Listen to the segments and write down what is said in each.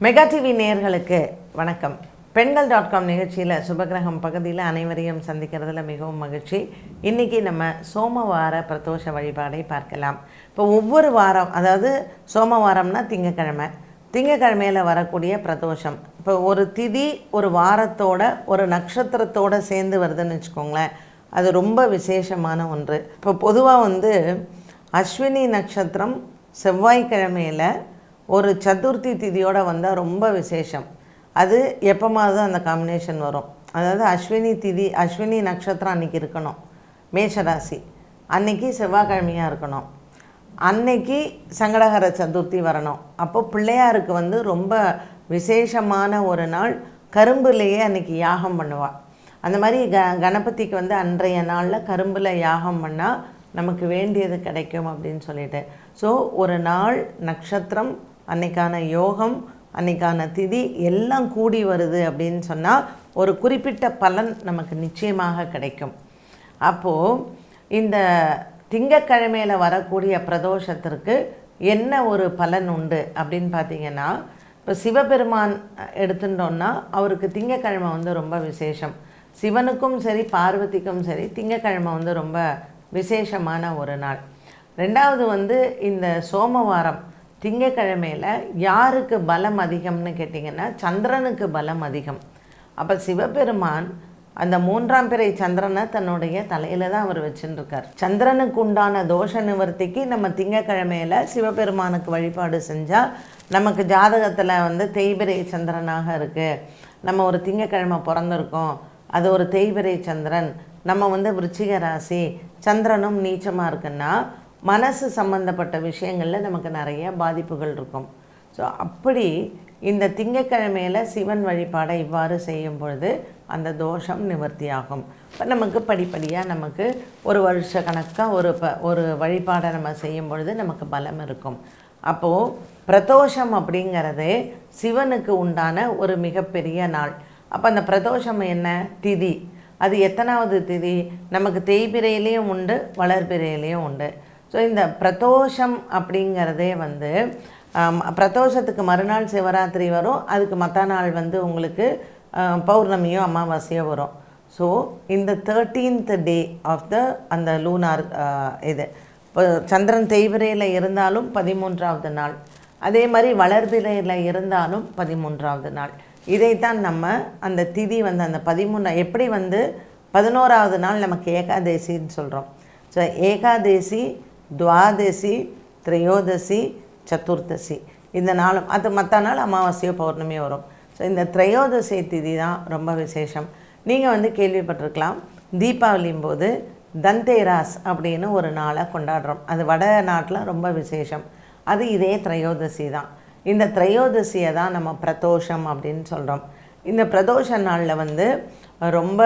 Mega TV நேயர்களுக்கு வணக்கம். பெண்கள்.com நிகழ்ச்சியில் சுபகிரகம் பகுதியில் அனைவரையும் சந்திக்கிறதுல மிகவும் மகிழ்ச்சி. இன்றைக்கி நம்ம சோமவார பிரதோஷ வழிபாடை பார்க்கலாம். இப்போ ஒவ்வொரு வாரம், அதாவது சோமவாரம்னா திங்கக்கிழமையில் வரக்கூடிய பிரதோஷம், இப்போ ஒரு திதி ஒரு வாரத்தோட ஒரு நட்சத்திரத்தோடு சேர்ந்து வருதுன்னு வச்சுக்கோங்களேன். அது ரொம்ப விசேஷமான ஒன்று. இப்போ பொதுவாக அஸ்வினி நட்சத்திரம் செவ்வாய்க்கிழமையில் ஒரு சதுர்த்தி திதியோடு வந்தால் ரொம்ப விசேஷம். அது எப்போமாவது அந்த காம்பினேஷன் வரும். அதாவது அஸ்வினி திதி, அஸ்வினி நட்சத்திரம் அன்றைக்கி இருக்கணும், மேஷராசி அன்னைக்கு செவ்வாய்க்கிழமையாக இருக்கணும், அன்னைக்கு சங்கடஹர சதுர்த்தி வரணும். அப்போ பிள்ளையாருக்கு ரொம்ப விசேஷமான ஒரு நாள். கரும்புலேயே அன்றைக்கி யாகம் பண்ணுவாள். அந்த மாதிரி கணபதிக்கு அன்றைய நாளில் கரும்பில் யாகம் பண்ணால் நமக்கு வேண்டியது கிடைக்கும் அப்படின்னு சொல்லிட்டு. ஸோ ஒரு நாள், நட்சத்திரம், அன்னைக்கான யோகம், அன்னைக்கான திதி எல்லாம் கூடி வருது அப்படின்னு சொன்னால் ஒரு குறிப்பிட்ட பலன் நமக்கு நிச்சயமாக கிடைக்கும். அப்போது இந்த திங்கக்கிழமையில் வரக்கூடிய பிரதோஷத்திற்கு என்ன ஒரு பலன் உண்டு அப்படின்னு பார்த்திங்கன்னா, இப்போ சிவபெருமான் எடுத்துட்டோன்னா அவருக்கு திங்கக்கிழமை ரொம்ப விசேஷம். சிவனுக்கும் சரி பார்வதிக்கும் சரி திங்கக்கிழமை ரொம்ப விசேஷமான ஒரு நாள். ரெண்டாவது இந்த சோமவாரம் திங்கக்கிழமையில் யாருக்கு பலம் அதிகம்னு கேட்டிங்கன்னா சந்திரனுக்கு பலம் அதிகம். அப்போ சிவபெருமான் அந்த 3ஆம் பிறை சந்திரனை தன்னுடைய தலையில் தான் அவர் வச்சுருக்கார். சந்திரனுக்கு உண்டான தோஷ நிவர்த்திக்கு நம்ம திங்கக்கிழமையில் சிவபெருமானுக்கு வழிபாடு செஞ்சால் நமக்கு ஜாதகத்தில் தேய்பிறை சந்திரனாக இருக்குது, நம்ம ஒரு திங்கக்கிழமை பிறந்திருக்கோம், அது ஒரு தேய்பிறை சந்திரன், நம்ம விருச்சிக ராசி, சந்திரனும் நீச்சமாக இருக்குன்னா மனசு சம்பந்தப்பட்ட விஷயங்களில் நமக்கு நிறைய பாதிப்புகள் இருக்கும். ஸோ அப்படி இந்த திங்கக்கிழமையில் சிவன் வழிபாடை இவ்வாறு செய்யும் பொழுது அந்த தோஷம் நிவர்த்தியாகும். இப்போ நமக்கு படிப்படியாக நமக்கு ஒரு வருஷ கணக்காக ஒரு வழிபாடை நம்ம செய்யும் பொழுது நமக்கு பலம் இருக்கும். அப்போது பிரதோஷம் அப்படிங்கிறதே சிவனுக்கு உண்டான ஒரு மிகப்பெரிய நாள். அப்போ அந்த பிரதோஷம் என்ன திதி, அது எத்தனாவது திதி? நமக்கு தேய்பிரையிலையும் உண்டு, வளர்பிறையிலையும் உண்டு. ஸோ இந்த பிரதோஷம் அப்படிங்கிறதே பிரதோஷத்துக்கு மறுநாள் சிவராத்திரி வரும், அதுக்கு மற்ற நாள் உங்களுக்கு பௌர்ணமியோ அமாவாசையோ வரும். ஸோ இந்த 13th டே ஆஃப் அந்த லூனார் இது இப்போ சந்திரன் தேய்பிரையில் இருந்தாலும் 13வது நாள், அதே மாதிரி வளர்பிறையில் இருந்தாலும் 13வது நாள். இதைத்தான் நம்ம அந்த திதி அந்த 13 எப்படி 11வது நாள் நமக்கு ஏகாதேசின்னு சொல்கிறோம். ஸோ ஏகாதேசி, துவாதசி, திரையோதசி, சதுர்தசி, இந்த நாளும் அது மற்ற நாள் அமாவாசையோ பௌர்ணமியோ வரும். ஸோ இந்த திரையோதசி திதி தான் ரொம்ப விசேஷம். நீங்கள் கேள்விப்பட்டிருக்கலாம், தீபாவளியும் போது தந்தேராஸ் அப்படின்னு ஒரு நாளை கொண்டாடுறோம். அது வட நாட்டில் ரொம்ப விசேஷம். அது இதே திரையோதசி தான். இந்த திரையோதசியை தான் நம்ம பிரதோஷம் அப்படின்னு சொல்கிறோம். இந்த பிரதோஷ நாளில் ரொம்ப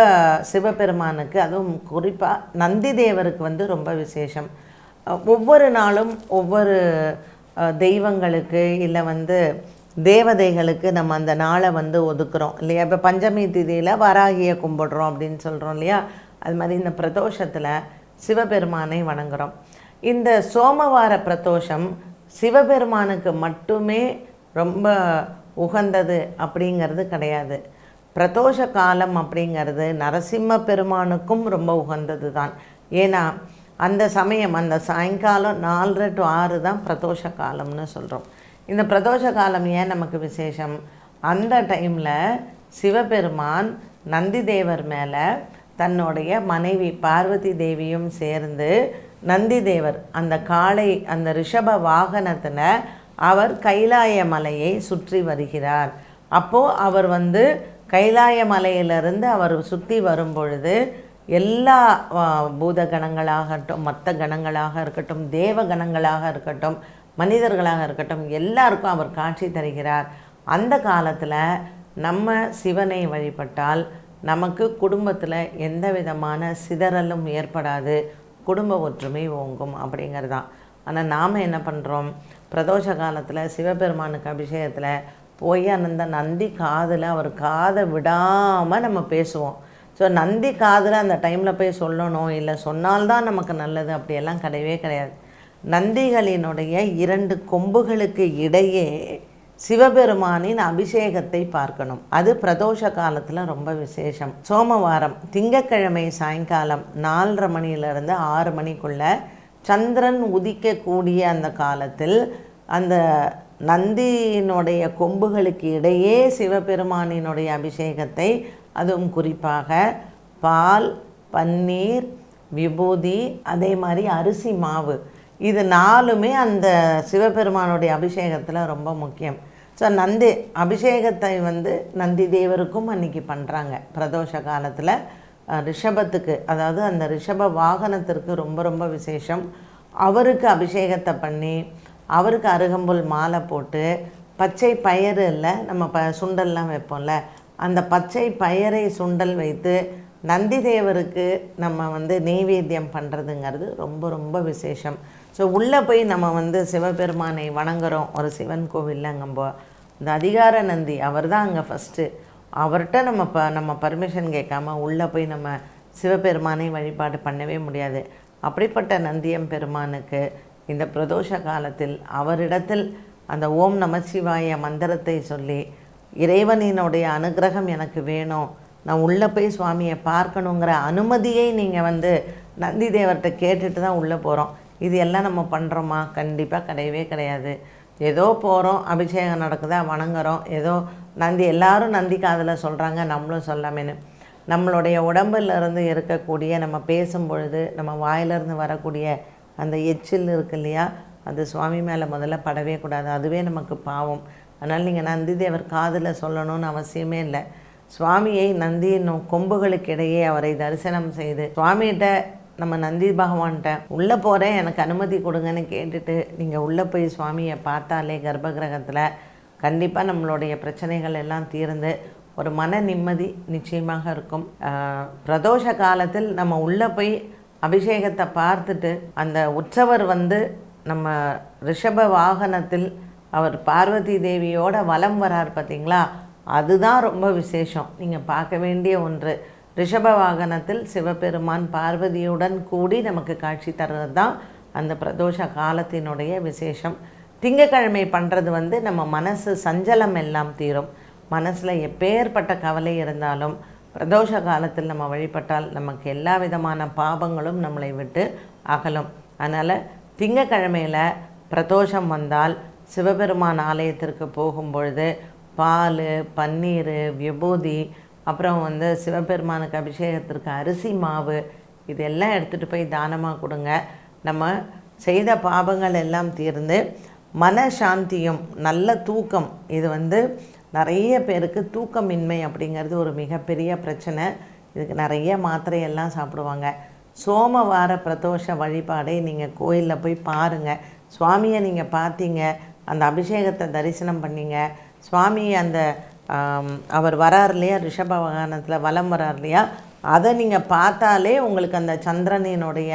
சிவபெருமானுக்கு, அதுவும் குறிப்பாக நந்தி தேவருக்கு ரொம்ப விசேஷம். ஒவ்வொரு நாளும் ஒவ்வொரு தெய்வங்களுக்கு இல்லை தேவதைகளுக்கு நம்ம அந்த நாளை ஒதுக்குறோம் இல்லையா? இப்போ பஞ்சமி திதியில் வராகியை கும்பிடுறோம் அப்படின்னு சொல்கிறோம் இல்லையா? அது மாதிரி இந்த பிரதோஷத்தில் சிவபெருமானை வணங்குகிறோம். இந்த சோமவார பிரதோஷம் சிவபெருமானுக்கு மட்டுமே ரொம்ப உகந்தது அப்படிங்கிறது கிடையாது. பிரதோஷ காலம் அப்படிங்கிறது நரசிம்ம பெருமானுக்கும் ரொம்ப உகந்தது தான். ஏன்னா அந்த சமயம், அந்த சாயங்காலம் 4:30 to 6 தான் பிரதோஷ காலம்னு சொல்கிறோம். இந்த பிரதோஷ காலம் ஏன் நமக்கு விசேஷம்? அந்த டைமில் சிவபெருமான் நந்தி தேவர் மேலே தன்னுடைய மனைவி பார்வதி தேவியும் சேர்ந்து நந்தி தேவர் அந்த காளை, அந்த ரிஷப வாகனத்தில் அவர் கைலாய மலையை சுற்றி வருகிறார். அப்போது அவர் கைலாய மலையிலிருந்து அவர் சுற்றி வரும் பொழுது எல்லா பூத கணங்களாகட்டும், மற்ற கணங்களாக இருக்கட்டும், தேவ கணங்களாக இருக்கட்டும், மனிதர்களாக இருக்கட்டும், எல்லாருக்கும் அவர் காட்சி தருகிறார். அந்த காலத்தில் நம்ம சிவனை வழிபட்டால் நமக்கு குடும்பத்தில் எந்த விதமான சிதறலும் ஏற்படாது, குடும்ப ஒற்றுமை ஓங்கும் அப்படிங்கிறதான். ஆனால் நாம் என்ன பண்ணுறோம், பிரதோஷ காலத்தில் சிவபெருமானுக்கு அபிஷேகத்தில் போய் அந்த நந்தி காதில், அவர் காதை விடாமல் நம்ம பேசுவோம். ஸோ நந்தி காதில் அந்த டைமில் போய் சொல்லணும், இல்லை சொன்னால்தான் நமக்கு நல்லது, அப்படியெல்லாம் கிடையவே கிடையாது. நந்திகளினுடைய 2 கொம்புகளுக்கு இடையே சிவபெருமானின் அபிஷேகத்தை பார்க்கணும். அது பிரதோஷ காலத்தில் ரொம்ப விசேஷம். சோமவாரம் திங்கக்கிழமை சாயங்காலம் 4:30 மணியிலிருந்து 6 மணிக்குள்ளே சந்திரன் உதிக்கக்கூடிய அந்த காலத்தில் அந்த நந்தியினுடைய கொம்புகளுக்கு இடையே சிவபெருமானினுடைய அபிஷேகத்தை, அதுவும் குறிப்பாக பால், பன்னீர், விபூதி, அதே மாதிரி அரிசி மாவு, இது 4மே அந்த சிவபெருமானுடைய அபிஷேகத்தில் ரொம்ப முக்கியம். ஸோ நந்தி அபிஷேகத்தை நந்தி தேவருக்கும் அன்றைக்கி பண்ணுறாங்க பிரதோஷ காலத்தில். ரிஷபத்துக்கு, அதாவது அந்த ரிஷப வாகனத்திற்கு ரொம்ப ரொம்ப விசேஷம். அவருக்கு அபிஷேகத்தை பண்ணி அவருக்கு அருகம்புல் மாலை போட்டு பச்சை பயிறு இல்லை நம்ம சுண்டல்லாம் வைப்போம்ல, அந்த பச்சை பயிரை சுண்டல் வைத்து நந்தி தேவருக்கு நம்ம நெய்வேத்தியம் பண்ணுறதுங்கிறது ரொம்ப ரொம்ப விசேஷம். ஸோ உள்ளே போய் நம்ம சிவபெருமானை வணங்குறோம் ஒரு சிவன் கோவில்லங்கம்போ, இந்த அதிகார நந்தி அவர் தான் அங்கே ஃபஸ்ட்டு. அவர்கிட்ட நம்ம பர்மிஷன் கேட்காம உள்ளே போய் நம்ம சிவபெருமானை வழிபாடு பண்ணவே முடியாது. அப்படிப்பட்ட நந்தியம் பெருமானுக்கு இந்த பிரதோஷ காலத்தில் அவரிடத்தில் அந்த ஓம் நமசிவாய மந்திரத்தை சொல்லி, இறைவனினுடைய அனுகிரகம் எனக்கு வேணும், நான் உள்ளே போய் சுவாமியை பார்க்கணுங்கிற அனுமதியை நீங்கள் நந்தி தேவர்கிட்ட கேட்டுட்டு தான் உள்ளே போகிறோம். இது எல்லாம் நம்ம பண்ணுறோமா? கண்டிப்பாக கிடையவே கிடையாது. ஏதோ போகிறோம், அபிஷேகம் நடக்குதா, வணங்குறோம், ஏதோ நந்தி எல்லாரும் நந்தி காதில் சொல்கிறாங்க நம்மளும் சொல்லாமேன்னு. நம்மளுடைய உடம்புலேருந்து இருக்கக்கூடிய, நம்ம பேசும் பொழுது நம்ம வாயிலிருந்து வரக்கூடிய அந்த எச்சில் இருக்கு இல்லையா, அது சுவாமி மேலே முதல்ல படவே கூடாது, அதுவே நமக்கு பாவம். அதனால் நீங்கள் நந்தி தேவர் காதில் சொல்லணும்னு அவசியமே இல்லை. சுவாமியை நந்தியின் கொம்புகளுக்கு இடையே அவரை தரிசனம் செய்து சுவாமிகிட்ட, நம்ம நந்தி பகவான்கிட்ட உள்ளே போகிறேன் எனக்கு அனுமதி கொடுங்கன்னு கேட்டுட்டு நீங்கள் உள்ளே போய் சுவாமியை பார்த்தாலே கர்ப்பகிரகத்தில் கண்டிப்பாக நம்மளுடைய பிரச்சனைகள் எல்லாம் தீர்ந்து ஒரு மன நிம்மதி நிச்சயமாக இருக்கும். பிரதோஷ காலத்தில் நம்ம உள்ளே போய் அபிஷேகத்தை பார்த்துட்டு அந்த உற்சவர் நம்ம ரிஷப வாகனத்தில் அவர் பார்வதி தேவியோட வலம் வரார் பார்த்திங்களா, அதுதான் ரொம்ப விசேஷம். நீங்கள் பார்க்க வேண்டிய ஒன்று. ரிஷப வாகனத்தில் சிவபெருமான் பார்வதியுடன் கூடி நமக்கு காட்சி தர்றது தான் அந்த பிரதோஷ காலத்தினுடைய விசேஷம். திங்கக்கிழமை பண்ணுறது நம்ம மனசு சஞ்சலம் எல்லாம் தீரும். மனசில் எப்பேற்பட்ட கவலை இருந்தாலும் பிரதோஷ காலத்தில் நம்ம வழிபட்டால் நமக்கு எல்லா விதமான பாபங்களும் நம்மளை விட்டு அகலும். அதனால் திங்கக்கிழமையில் பிரதோஷம் வந்தால் சிவபெருமான் ஆலயத்திற்கு போகும்பொழுது பால், பன்னீர், விபூதி, அப்புறம் சிவபெருமானுக்கு அபிஷேகத்திற்கு அரிசி மாவு, இதெல்லாம் எடுத்துகிட்டு போய் தானமாக கொடுங்க. நம்ம செய்த பாபங்கள் எல்லாம் தீர்ந்து மனசாந்தியும் நல்ல தூக்கம். இது நிறைய பேருக்கு தூக்கமின்மை அப்படிங்கிறது ஒரு மிகப்பெரிய பிரச்சனை. இதுக்கு நிறைய மாத்திரையெல்லாம் சாப்பிடுவாங்க. சோமவார பிரதோஷ வழிபாடை நீங்கள் கோயிலில் போய் பாருங்கள். சுவாமியை நீங்கள் பார்த்தீங்க, அந்த அபிஷேகத்தை தரிசனம் பண்ணிங்க, சுவாமி அந்த அவர் வரார் இல்லையா, ரிஷப வாகனத்தில் வலம் வரார் இல்லையா, அதை நீங்கள் பார்த்தாலே உங்களுக்கு அந்த சந்திரனினுடைய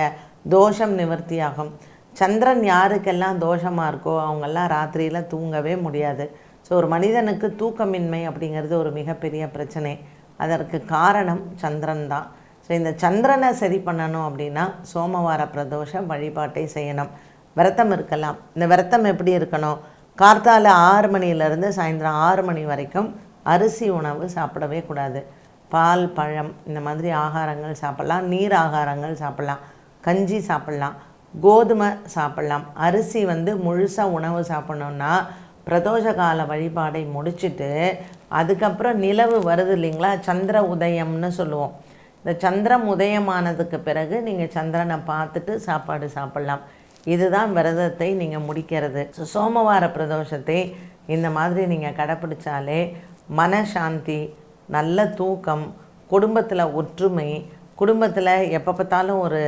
தோஷம் நிவர்த்தியாகும். சந்திரன் யாருக்கெல்லாம் தோஷமாக இருக்கோ அவங்கெல்லாம் ராத்திரியில் தூங்கவே முடியாது. ஸோ ஒரு மனிதனுக்கு தூக்கமின்மை அப்படிங்கிறது ஒரு மிகப்பெரிய பிரச்சனை. அதற்கு காரணம் சந்திரன் தான். ஸோ இந்த சந்திரனை சரி பண்ணணும் அப்படின்னா சோமவார பிரதோஷ வழிபாட்டை செய்யணும். விரதம் இருக்கலாம். இந்த விரதம் எப்படி இருக்கணும்? கார்த்தால 6 மணியிலேருந்து சாயந்தரம் 6 மணி வரைக்கும் அரிசி உணவு சாப்பிடவே கூடாது. பால், பழம் இந்த மாதிரி ஆகாரங்கள் சாப்பிட்லாம். நீர் ஆகாரங்கள் சாப்பிட்லாம். கஞ்சி சாப்பிட்லாம். கோதுமை சாப்பிட்லாம். அரிசி முழுசாக உணவு சாப்பிட்ணுன்னா பிரதோஷ கால வழிபாடை முடிச்சுட்டு அதுக்கப்புறம் நிலவு வருது இல்லைங்களா, சந்திர உதயம்னு சொல்லுவோம். இந்த சந்திரம் உதயமானதுக்கு பிறகு நீங்கள் சந்திரனை பார்த்துட்டு சாப்பாடு சாப்பிட்லாம். இதுதான் விரதத்தை நீங்கள் முடிக்கிறது. ஸோ சோமவார பிரதோஷத்தை இந்த மாதிரி நீங்கள் கடைப்பிடிச்சாலே மனசாந்தி, நல்ல தூக்கம், குடும்பத்தில் ஒற்றுமை, குடும்பத்தில் எப்போ பார்த்தாலும் ஒரு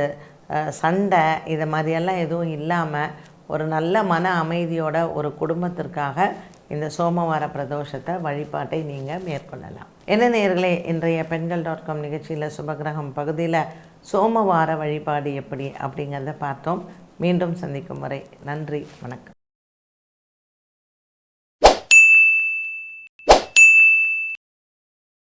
சண்டை, இது மாதிரியெல்லாம் எதுவும் இல்லாமல் ஒரு நல்ல மன அமைதியோட ஒரு குடும்பத்திற்காக இந்த சோமவார பிரதோஷத்தை வழிபாட்டை நீங்கள் மேற்கொள்ளலாம். என்ன நேயர்களே, இன்றைய பெண்கள்.com நிகழ்ச்சியில் சுபகிரகம் பகுதியில் சோமவார வழிபாடு எப்படி அப்படிங்கிறத பார்த்தோம். மீண்டும் சந்திக்கும் வரை நன்றி, வணக்கம்.